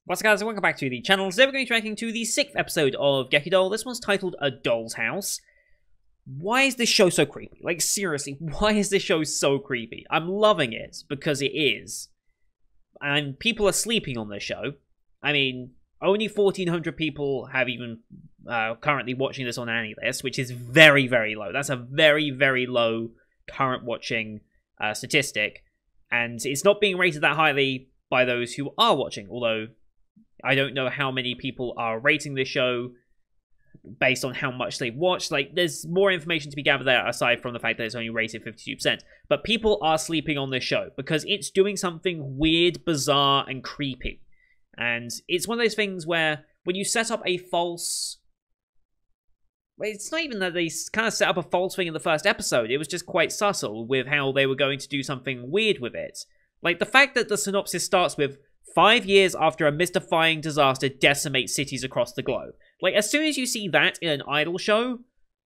What's up, guys, and welcome back to the channel. Today we're going to be reacting to the 6th episode of Gekidol. This one's titled A Doll's House. Why is this show so creepy? Like, seriously, why is this show so creepy? I'm loving it, because it is. And people are sleeping on this show. I mean, only 1,400 people have even currently watching this on AniList, which is very, very low. That's a very, very low current watching statistic. And it's not being rated that highly by those who are watching, although I don't know how many people are rating this show based on how much they've watched. Like, there's more information to be gathered there aside from the fact that it's only rated 52%. But people are sleeping on this show because it's doing something weird, bizarre, and creepy. And it's one of those things where when you set up a false... It's not even that they kind of set up a false thing in the first episode. It was just quite subtle with how they were going to do something weird with it. Like, the fact that the synopsis starts with 5 years after a mystifying disaster decimates cities across the globe. Like, as soon as you see that in an idol show,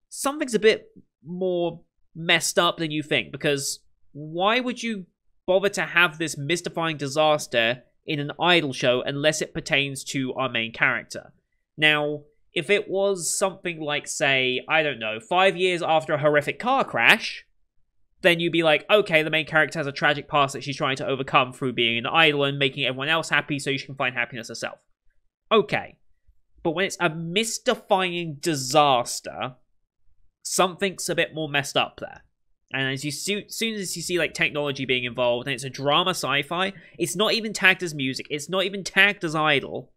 something's a bit more messed up than you think. Because why would you bother to have this mystifying disaster in an idol show unless it pertains to our main character? Now, if it was something like, say, I don't know, 5 years after a horrific car crash, then you'd be like, okay, the main character has a tragic past that she's trying to overcome through being an idol and making everyone else happy so she can find happiness herself. Okay. But when it's a mystifying disaster, something's a bit more messed up there. And as soon as you see, like, technology being involved, and it's a drama sci-fi, it's not even tagged as music, it's not even tagged as idol,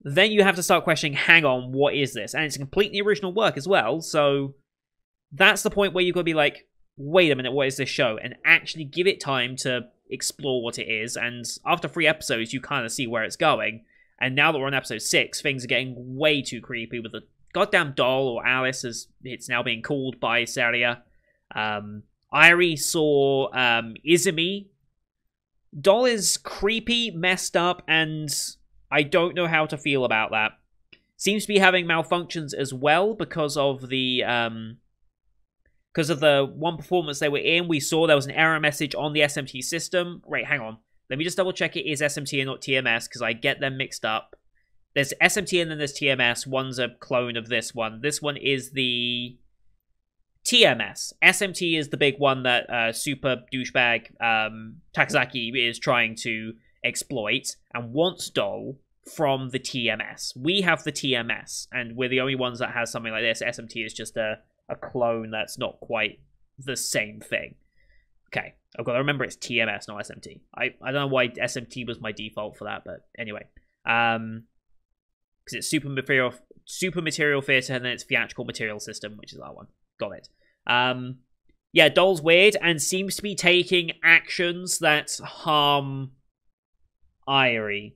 then you have to start questioning, hang on, what is this? And it's a completely original work as well, so that's the point where you've got to be like, wait a minute, what is this show? And actually give it time to explore what it is. And after 3 episodes, you kind of see where it's going. And now that we're on episode 6, things are getting way too creepy with the goddamn doll, or Alice as it's now being called by Saria. Irie saw Izumi. Doll is creepy, messed up, and I don't know how to feel about that. Seems to be having malfunctions as well because of the one performance they were in. We saw there was an error message on the SMT system. Wait, hang on. Let me just double check it is SMT and not TMS, because I get them mixed up. There's SMT and then there's TMS. One's a clone of this one. This one is the TMS. SMT is the big one that super douchebag Takazaki is trying to exploit and wants Doll from the TMS. We have the TMS, and we're the only ones that has something like this. SMT is just a clone that's not quite the same thing. Okay, I've got to remember it's TMS, not SMT. I don't know why SMT was my default for that, but anyway. Because it's Super Material Theatre, and then it's Theatrical Material System, which is our one. Got it. Yeah, Doll's weird, and seems to be taking actions that harm Irie.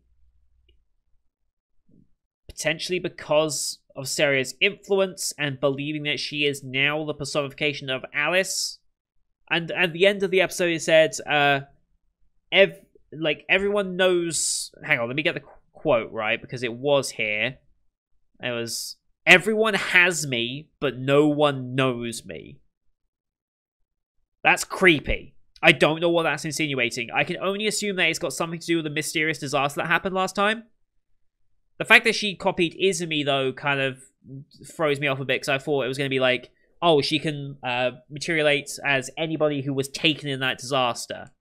Potentially because of Saria's influence and believing that she is now the personification of Alice. And at the end of the episode it said, everyone knows... Hang on, let me get the quote right, because it was here. It was, everyone has me, but no one knows me. That's creepy. I don't know what that's insinuating. I can only assume that it's got something to do with the mysterious disaster that happened last time. The fact that she copied Izumi, though, kind of throws me off a bit, because I thought it was going to be like, oh, she can materialize as anybody who was taken in that disaster.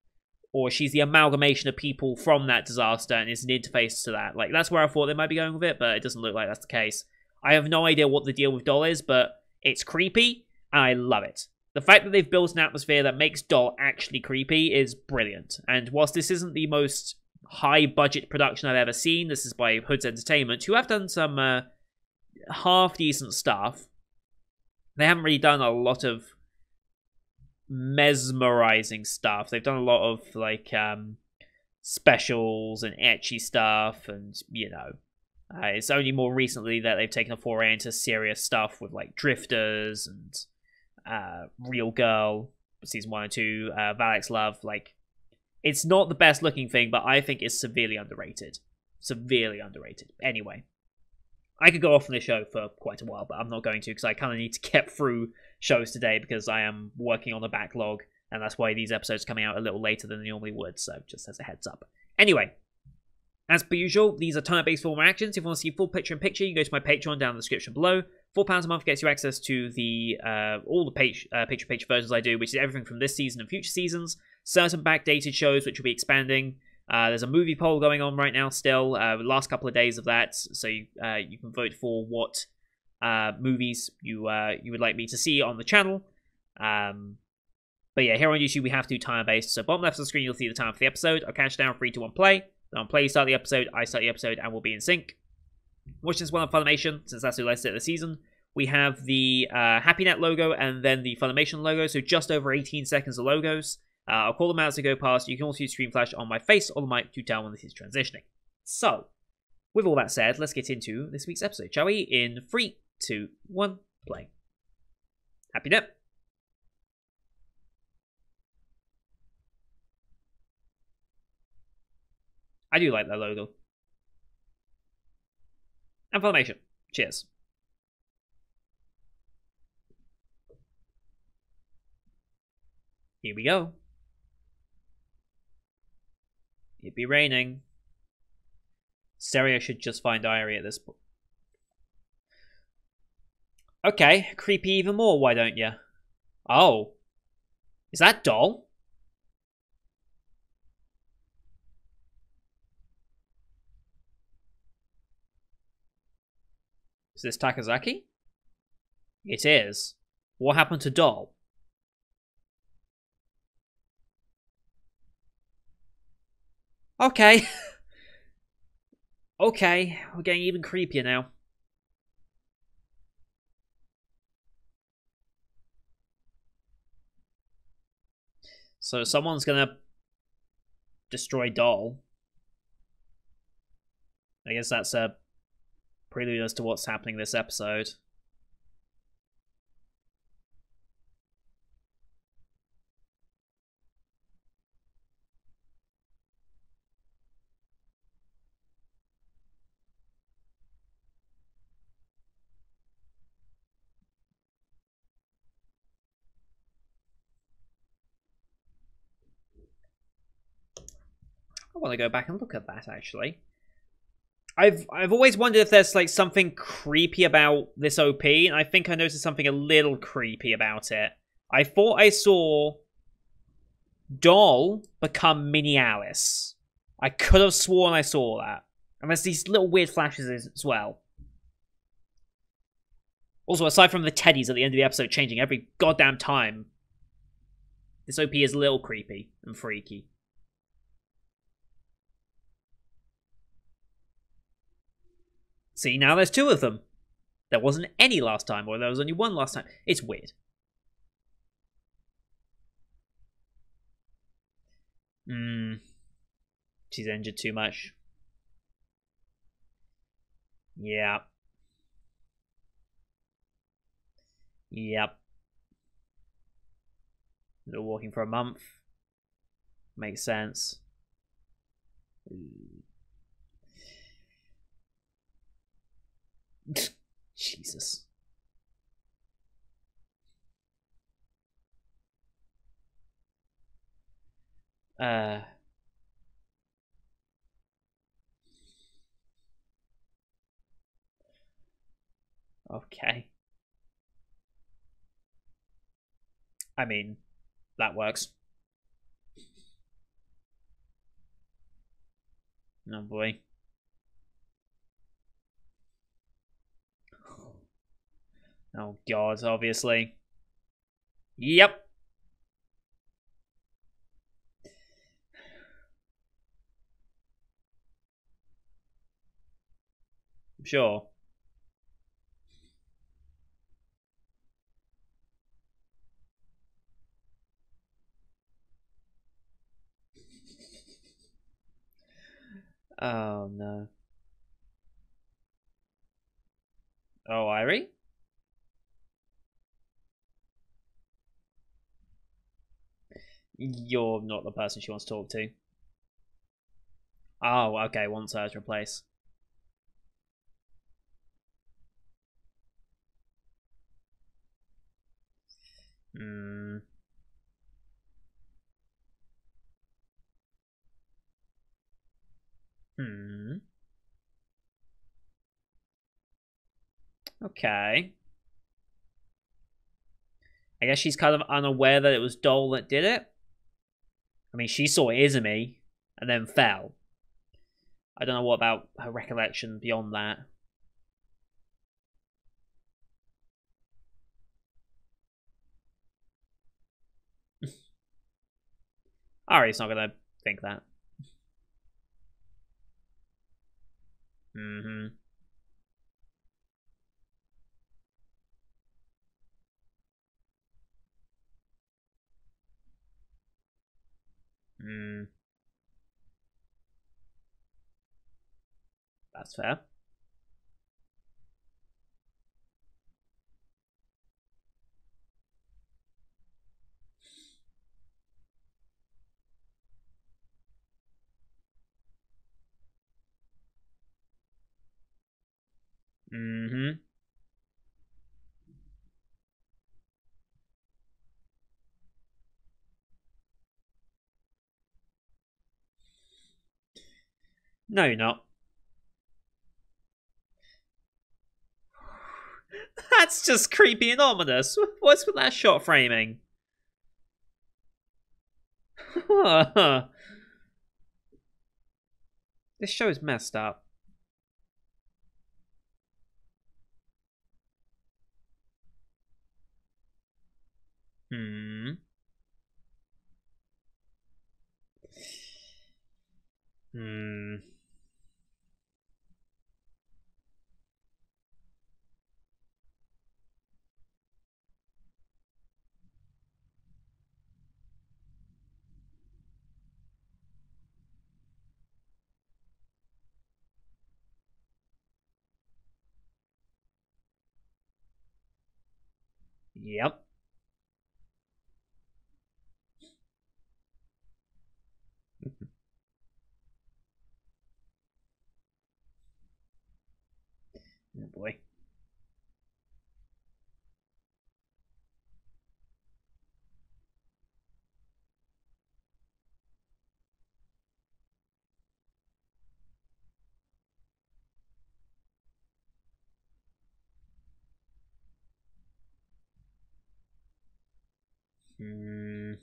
Or she's the amalgamation of people from that disaster and is an interface to that. Like, that's where I thought they might be going with it, but it doesn't look like that's the case. I have no idea what the deal with Doll is, but it's creepy, and I love it. The fact that they've built an atmosphere that makes Doll actually creepy is brilliant. And whilst this isn't the most high-budget production I've ever seen, this is by Hoods Entertainment, who have done some half-decent stuff. They haven't really done a lot of mesmerizing stuff. They've done a lot of, like, specials and ecchi stuff, and, you know, it's only more recently that they've taken a foray into serious stuff with, like, Drifters and Real Girl, Season 1 and 2, Valak's Love. Like, it's not the best looking thing, but I think it's severely underrated. Severely underrated. Anyway. I could go off on this show for quite a while, but I'm not going to, because I kind of need to get through shows today, because I am working on a backlog, and that's why these episodes are coming out a little later than they normally would, so just as a heads up. Anyway, As per usual, these are time-based form reactions. If you want to see full picture-in-picture, you go to my Patreon down in the description below. £4 a month gets you access to the all the picture-in-picture versions I do, which is everything from this season and future seasons. Certain backdated shows, which will be expanding. There's a movie poll going on right now still, the last couple of days of that, so you can vote for what movies you would like me to see on the channel. But yeah, here on YouTube we have to do time-based, so bottom left of the screen you'll see the time for the episode. I'll count down 3, 2, 1, play. Then on play you start the episode, I start the episode, and we'll be in sync. Watch this one on Funimation, since that's the last set of the season. We have the HappyNet logo and then the Funimation logo, so just over 18 seconds of logos. I'll call them out as they go past. You can also use Screen Flash on my face or the mic to tell when this is transitioning. So, with all that said, let's get into this week's episode, shall we? In 3, 2, 1, play. HappyNet. I do like that logo. And Funimation. Cheers. Here we go. It'd be raining. Stereo should just find diary at this point. Okay, creepy even more, why don't you? Oh. Is that Doll? Is this Takazaki? It is. What happened to Doll? Okay. Okay, we're getting even creepier now. So someone's gonna destroy Doll. I guess that's a prelude as to what's happening this episode. I want to go back and look at that, actually. I've always wondered if there's like something creepy about this OP, and I think I noticed something a little creepy about it. I thought I saw Doll become Mini Alice. I could have sworn I saw that. And there's these little weird flashes as well. Also, aside from the teddies at the end of the episode changing every goddamn time, this OP is a little creepy and freaky. See, now there's 2 of them. There wasn't any last time, or there was only 1 last time. It's weird. She's injured too much. Yeah. Yep. They're walking for a month. Makes sense. Jesus. Okay. I mean, that works. Oh boy. Oh god, obviously. Yep. Sure. Oh no. Oh, Irie? You're not the person she wants to talk to. Oh, okay, wants her to replace. Hmm. Hmm. Okay. I guess she's kind of unaware that it was Dole that did it. I mean, she saw Izumi and then fell. I don't know what about her recollection beyond that. Ari's not gonna think that. Mm-hmm. Mm, that's fair. Mm-hmm. No, you're not. That's just creepy and ominous. What's with that shot framing? This show is messed up. Hmm. Hmm. Yep. Oh boy. Hmm.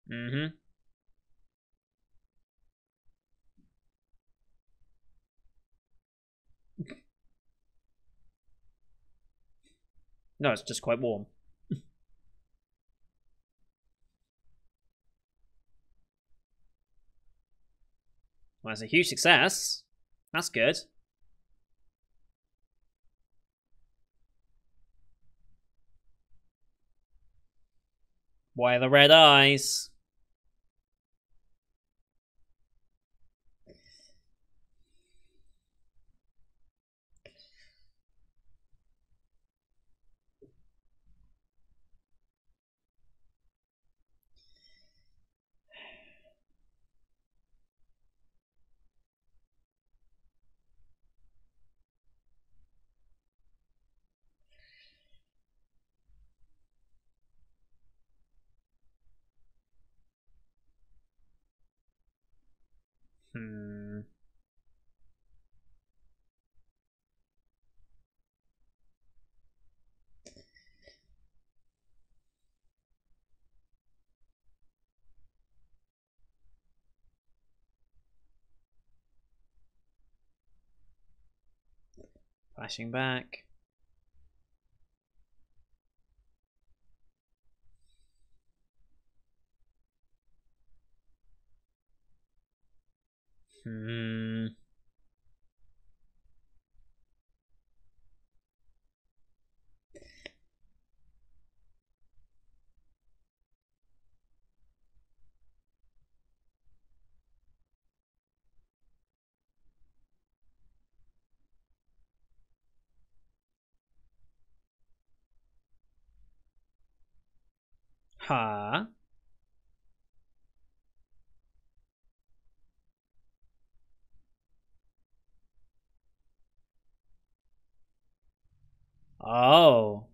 Mm-hmm. No, it's just quite warm. Well, that's a huge success. That's good. Why the red eyes? Hmm. Flashing back. Hmm. Huh? Oh.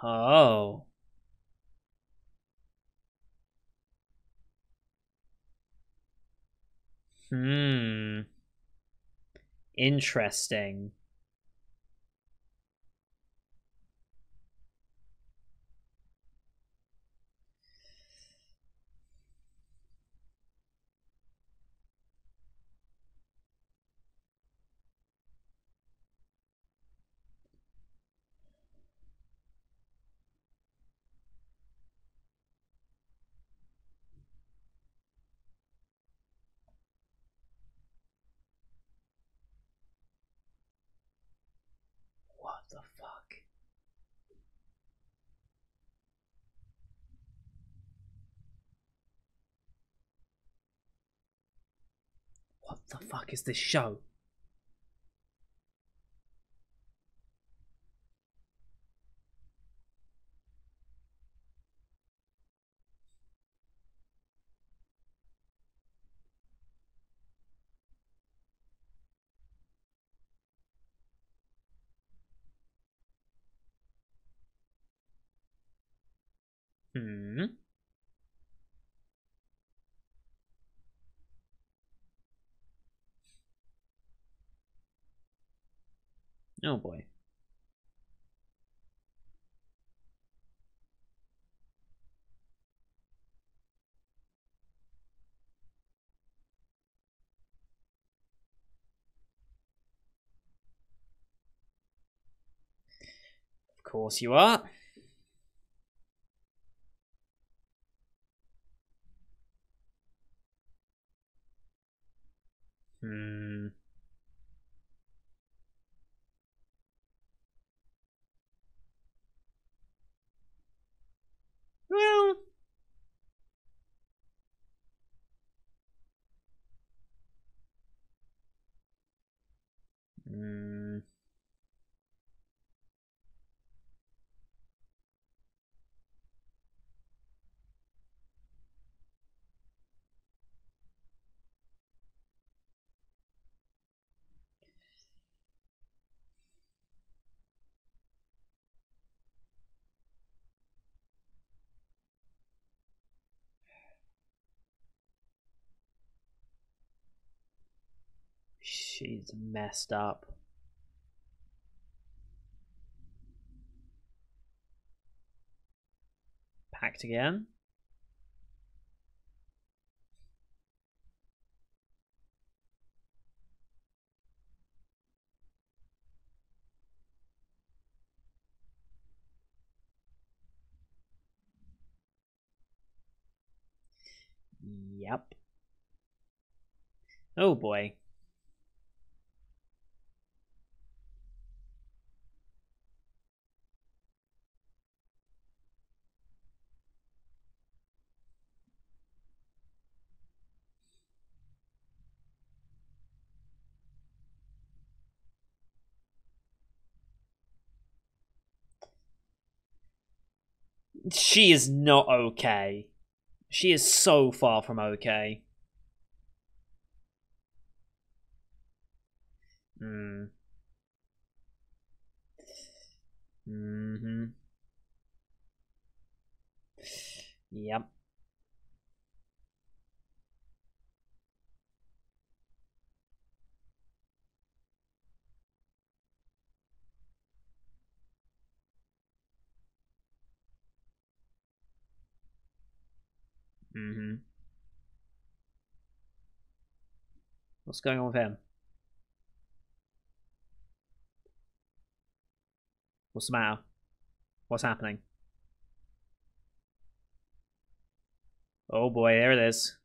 Oh. Hmm. Interesting. What the fuck? What the fuck is this show? Hmm. Oh boy. Of course you are. Hmm. Well. Hmm. She's messed up. Packed again? Yep. Oh boy. She is not okay. She is so far from okay. Hmm. Mm-hmm. Yep. Mm-hmm. What's going on with him? What's the matter? What's happening? Oh boy, there it is.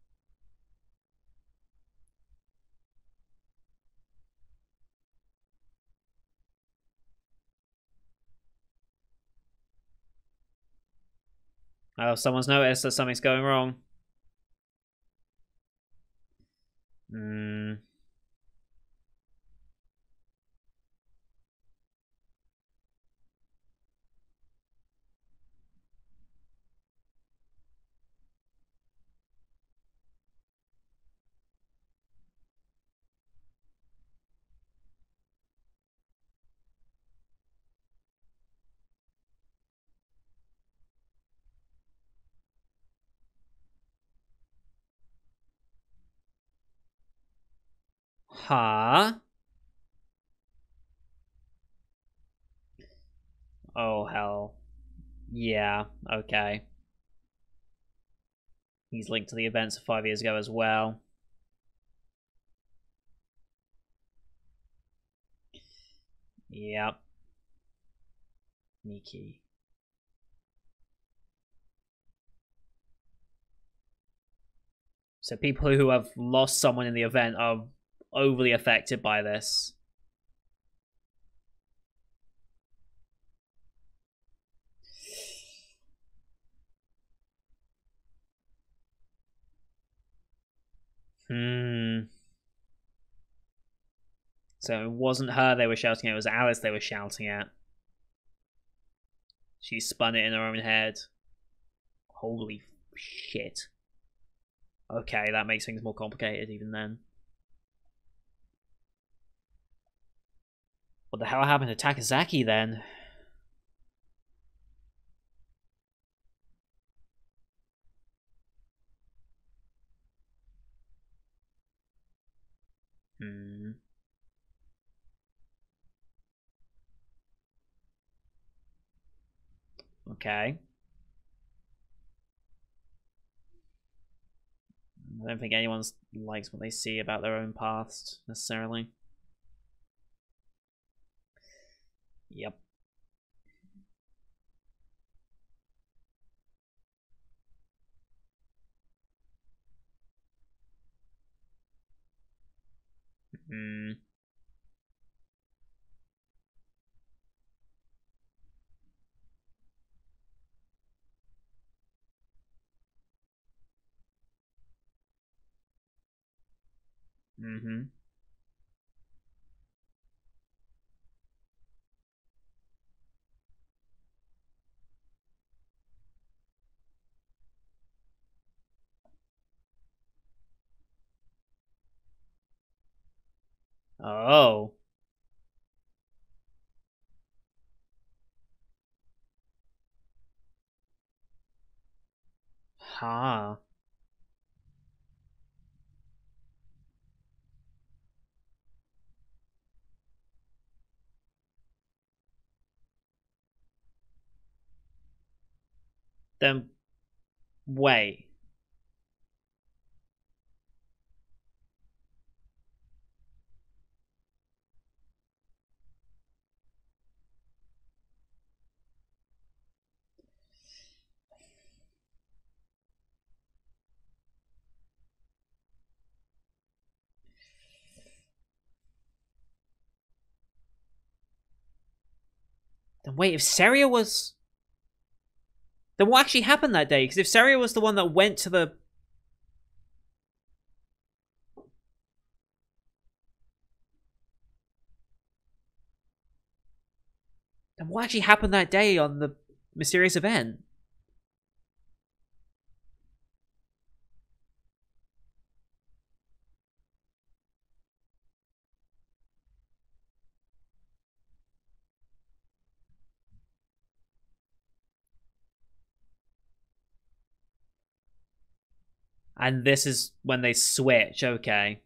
Oh, someone's noticed that something's going wrong. Hmm. Huh? Oh, hell. Yeah, okay. He's linked to the events of 5 years ago as well. Yep. Nikki. So people who have lost someone in the event are overly affected by this. So it wasn't her they were shouting at, it was Alice they were shouting at. She spun it in her own head. Holy shit. Okay, that makes things more complicated even then. What the hell happened to Takazaki then? Okay. I don't think anyone likes what they see about their own past, necessarily. Yep. Oh. Huh. Then wait. Then wait, if Seria was... Then what actually happened that day? Because if Seria was the one that went to the... Then what actually happened that day on the mysterious event? And this is when they switch, okay.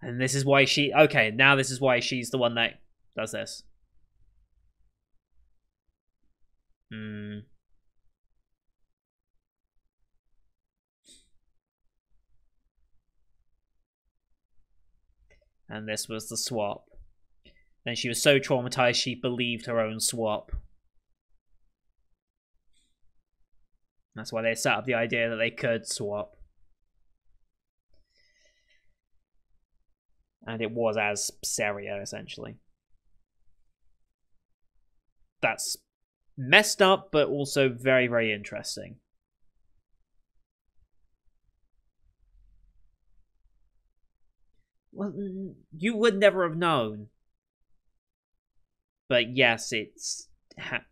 And this is why she... Okay, now this is why she's the one that does this. And this was the swap. Then she was so traumatized she believed her own swap. That's why they set up the idea that they could swap. And it was as Seria, essentially. That's messed up, but also very, very interesting. Well, you would never have known. But yes, it's...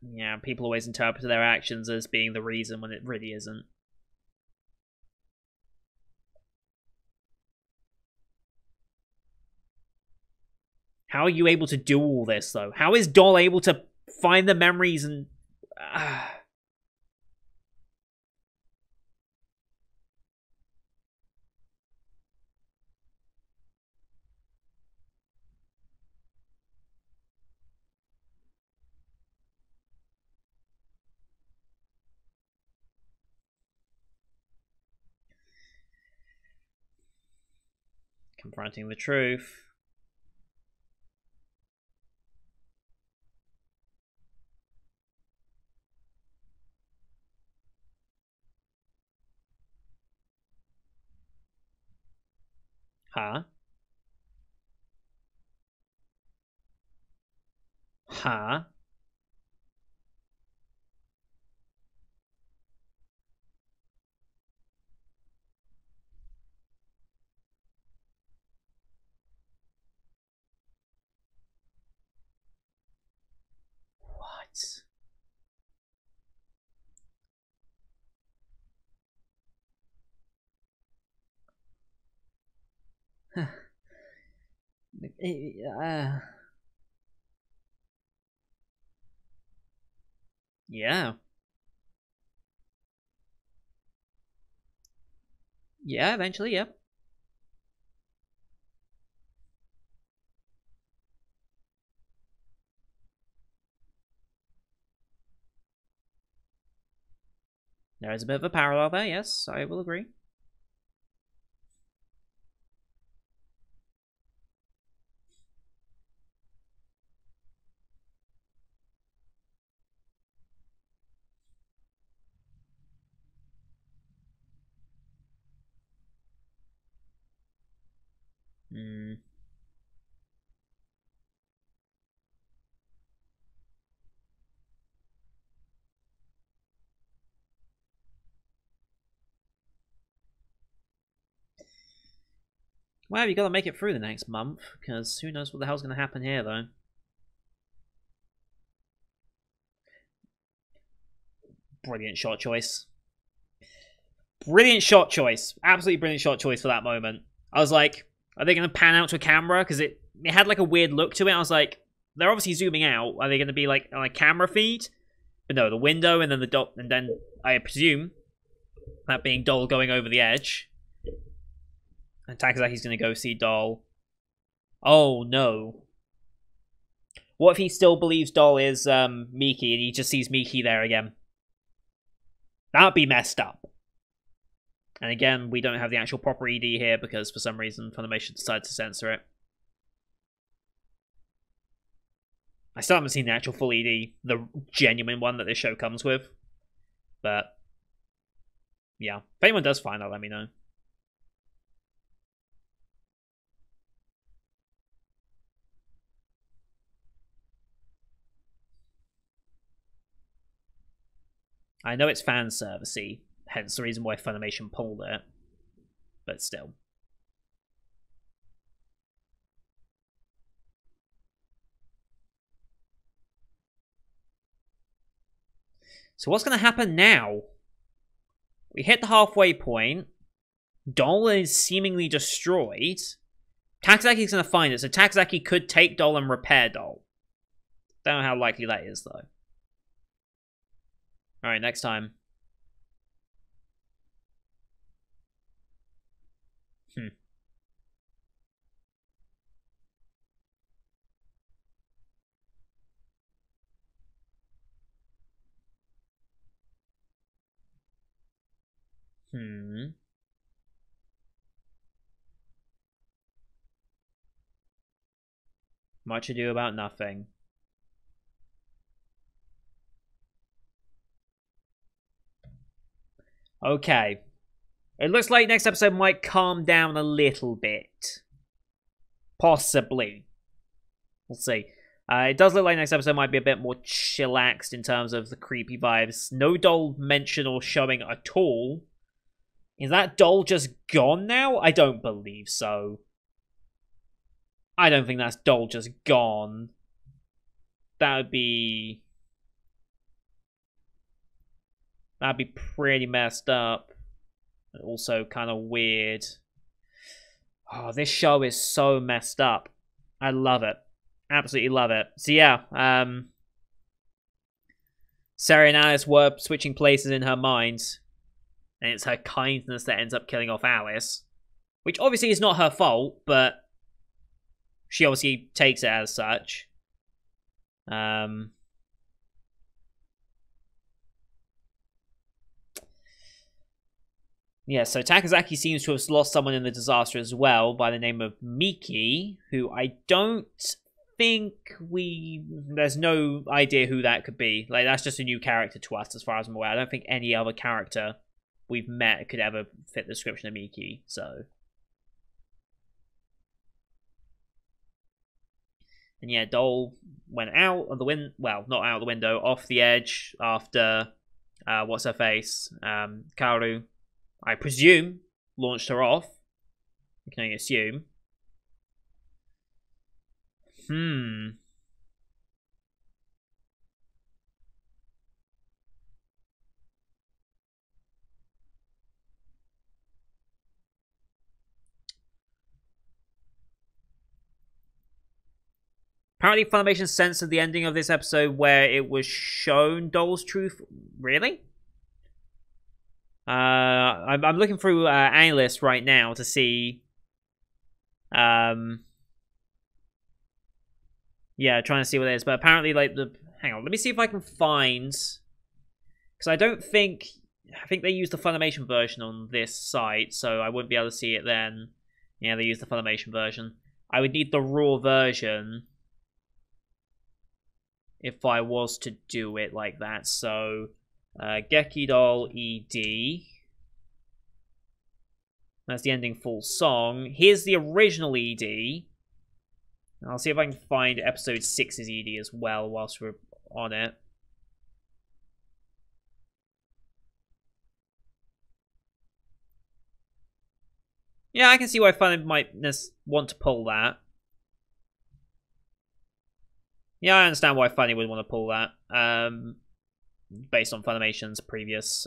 Yeah, people always interpret their actions as being the reason when it really isn't. How are you able to do all this, though? How is Doll able to find the memories and... Confronting the truth. Huh? Huh? What? Yeah. Yeah, eventually, yeah. There is a bit of a parallel there, yes, I will agree. Hmm. Well, you gotta make it through the next month, because who knows what the hell's gonna happen here, though. Brilliant shot choice. Brilliant shot choice. Absolutely brilliant shot choice for that moment. I was like, are they gonna pan out to a camera? Because it had like a weird look to it. I was like, they're obviously zooming out. Are they gonna be like on a camera feed? But no, the window and then the dot, and then I presume that being Doll going over the edge. And Takazaki's gonna go see Doll. Oh no. What if he still believes Doll is Miki and he just sees Miki there again? That'd be messed up. And again, we don't have the actual proper ED here because for some reason Funimation decided to censor it. I still haven't seen the actual full ED, the genuine one that this show comes with. But yeah, if anyone does find out, let me know. I know it's fan servicey, hence the reason why Funimation pulled it. But still. So what's going to happen now? We hit the halfway point. Doll is seemingly destroyed. Takazaki's going to find it, so Takazaki could take Doll and repair Doll. Don't know how likely that is, though. Alright, next time. Hmm. Hmm. Much ado about nothing. Okay. It looks like next episode might calm down a little bit. Possibly. We'll see. It does look like next episode might be a bit more chillaxed in terms of the creepy vibes. No Doll mention or showing at all. Is that Doll just gone now? I don't believe so. I don't think that's Doll just gone. That would be... That'd be pretty messed up. And also kind of weird. Oh, this show is so messed up. I love it. Absolutely love it. So yeah, Sarah and Alice were switching places in her mind. And it's her kindness that ends up killing off Alice. Which obviously is not her fault, but she obviously takes it as such. Yeah, so Takazaki seems to have lost someone in the disaster as well by the name of Miki, who I don't think there's no idea who that could be. Like, that's just a new character to us as far as I'm aware. I don't think any other character we've met could ever fit the description of Miki, so. And yeah, Dole went out of the well, not out of the window, off the edge after, what's her face? Kaoru, I presume, launched her off. We can only assume. Apparently, Funimation censored the ending of this episode where it was shown Dole's truth. Really? I'm looking through analysts right now to see. Yeah, trying to see what it is. But apparently, like hang on, let me see if I can find. Because I don't think. I think they used the Funimation version on this site, so I wouldn't be able to see it then. Yeah, they used the Funimation version. I would need the raw version if I was to do it like that. So, Gekidol ED. That's the ending full song. Here's the original ED. I'll see if I can find episode 6's ED as well whilst we're on it. Yeah, I can see why Funny might want to pull that. Yeah, I understand why Funny would want to pull that. Based on Funimation's previous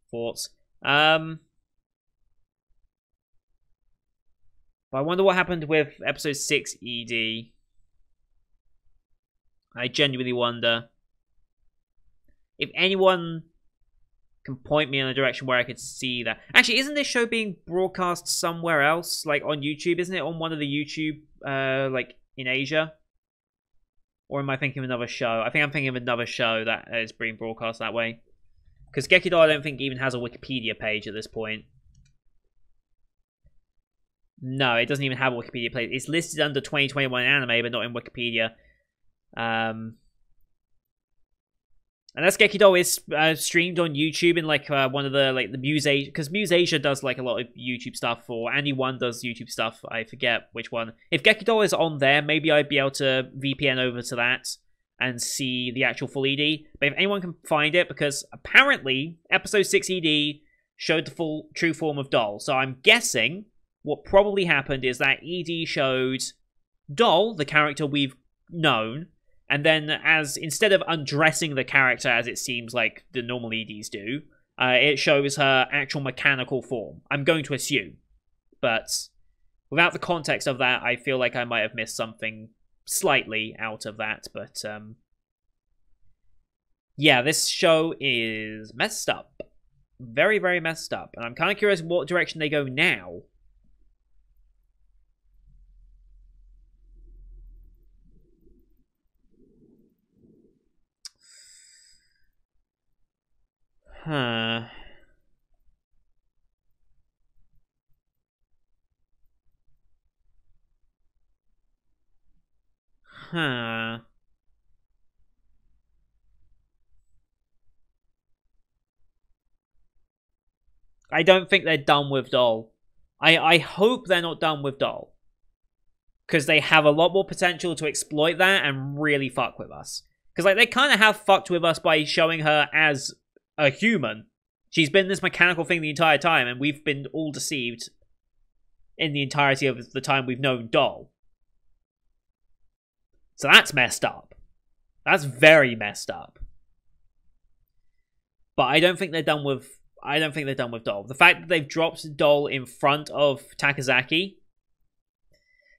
thoughts. But I wonder what happened with episode 6 ED. I genuinely wonder. If anyone can point me in a direction where I could see that. Actually, isn't this show being broadcast somewhere else? Like on YouTube? Isn't it on one of the YouTube, like in Asia? Or am I thinking of another show? I think I'm thinking of another show that is being broadcast that way. Because Gekidol, I don't think even has a Wikipedia page at this point. No, it doesn't even have a Wikipedia page. It's listed under 2021 anime, but not in Wikipedia. And that's Gekidol is streamed on YouTube in like one of the the Muse Asia, because Muse Asia does like a lot of YouTube stuff, or Andy1 does YouTube stuff. I forget which one. If Gekidol is on there, maybe I'd be able to VPN over to that and see the actual full ED. But if anyone can find it, because apparently episode 6 ED showed the full true form of Doll, so I'm guessing what probably happened is that ED showed Doll, the character we've known. And then, instead of undressing the character as it seems like the normal EDs do, it shows her actual mechanical form. I'm going to assume. But without the context of that, I feel like I might have missed something slightly out of that. But, yeah, this show is messed up. Very, very messed up. And I'm kind of curious what direction they go now. Huh. Huh. I don't think they're done with Doll. I hope they're not done with Doll. Because they have a lot more potential to exploit that and really fuck with us. Because like they kind of have fucked with us by showing her as a human. She's been this mechanical thing the entire time, and we've been all deceived in the entirety of the time we've known Doll. So that's messed up. That's very messed up. But I don't think they're done with Doll. The fact that they've dropped Doll in front of Takazaki,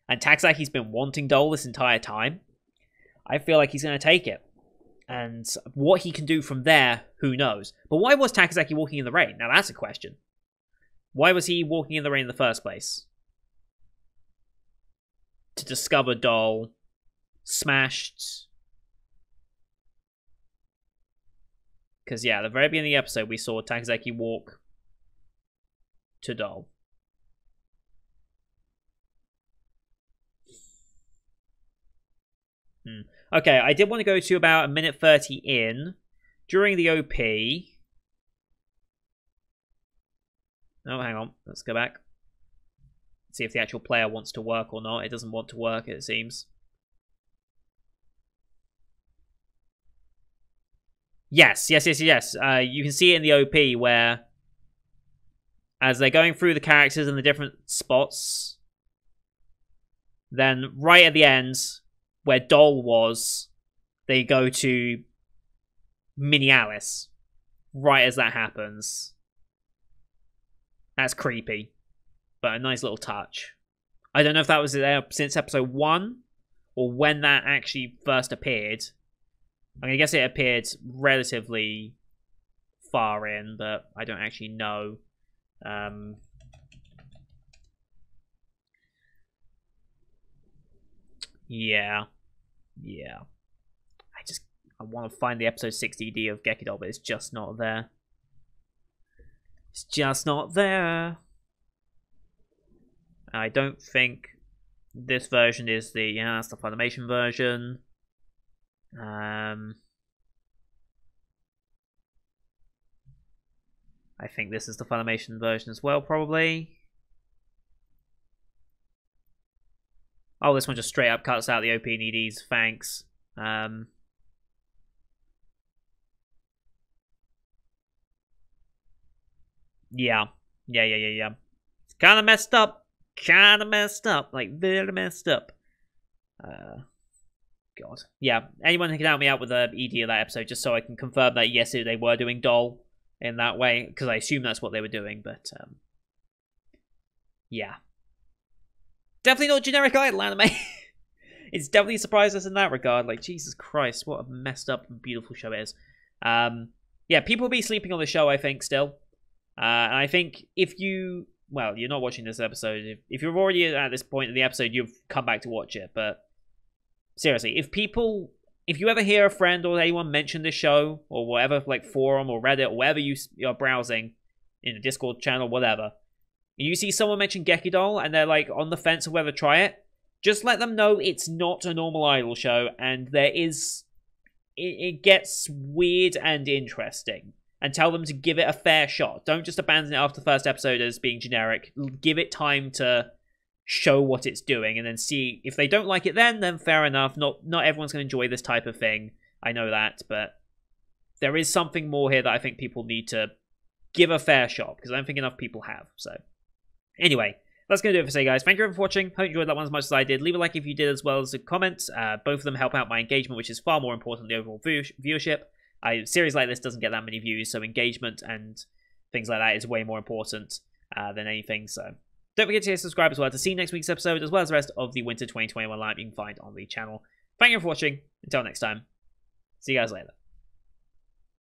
and Takazaki's been wanting Doll this entire time, I feel like he's going to take it. And what he can do from there, who knows? But why was Takazaki walking in the rain? Now that's a question. Why was he walking in the rain in the first place? To discover Doll, smashed. Because yeah, at the very beginning of the episode, we saw Takazaki walk to Doll. Okay, I did want to go to about 1:30 in during the OP. Oh, hang on. Let's go back. See if the actual player wants to work or not. It doesn't want to work, it seems. Yes. You can see it in the OP where, as they're going through the characters in the different spots, then right at the end, where Doll was, they go to Mini Alice. Right as that happens. That's creepy. But a nice little touch. I don't know if that was there since episode 1, or when that actually first appeared. I mean, I guess it appeared relatively far in, but I don't actually know. Yeah. I want to find the episode 60D of Gekidol, but it's just not there. It's just not there. I don't think this version is the... Yeah, that's the Funimation version. I think this is the Funimation version as well, probably. Oh, this one just straight up cuts out the OP and EDs. Thanks. Yeah. It's kind of messed up. Like, very messed up. God. Yeah, anyone who can help me out with the ED of that episode, just so I can confirm that, yes, they were doing Doll in that way, because I assume that's what they were doing, but, yeah. Definitely not generic idol anime. It's definitely surprised us in that regard. Like, Jesus Christ, what a messed up and beautiful show it is. Yeah, people will be sleeping on the show, I think, still. And I think if you... Well, you're not watching this episode. If you're already at this point in the episode, you've come back to watch it. But seriously, if you ever hear a friend or anyone mention this show, or whatever, like forum or Reddit, or wherever you're browsing, in a Discord channel, whatever, you see someone mention Gekidol and they're like on the fence of whether to try it, just let them know it's not a normal idol show, and it gets weird and interesting. And tell them to give it a fair shot. Don't just abandon it after the first episode as being generic. Give it time to show what it's doing, and then see if they don't like it. Then fair enough. Not everyone's going to enjoy this type of thing. I know that, but there is something more here that I think people need to give a fair shot, because I don't think enough people have. So anyway, that's going to do it for today, guys. Thank you everyone for watching. Hope you enjoyed that one as much as I did. Leave a like if you did, as well as a comment. Both of them help out my engagement, which is far more important than the overall viewership. A series like this doesn't get that many views, so engagement and things like that is way more important than anything. So don't forget to hit subscribe as well to see next week's episode, as well as the rest of the Winter 2021 lineup you can find on the channel. Thank you for watching. Until next time, see you guys later.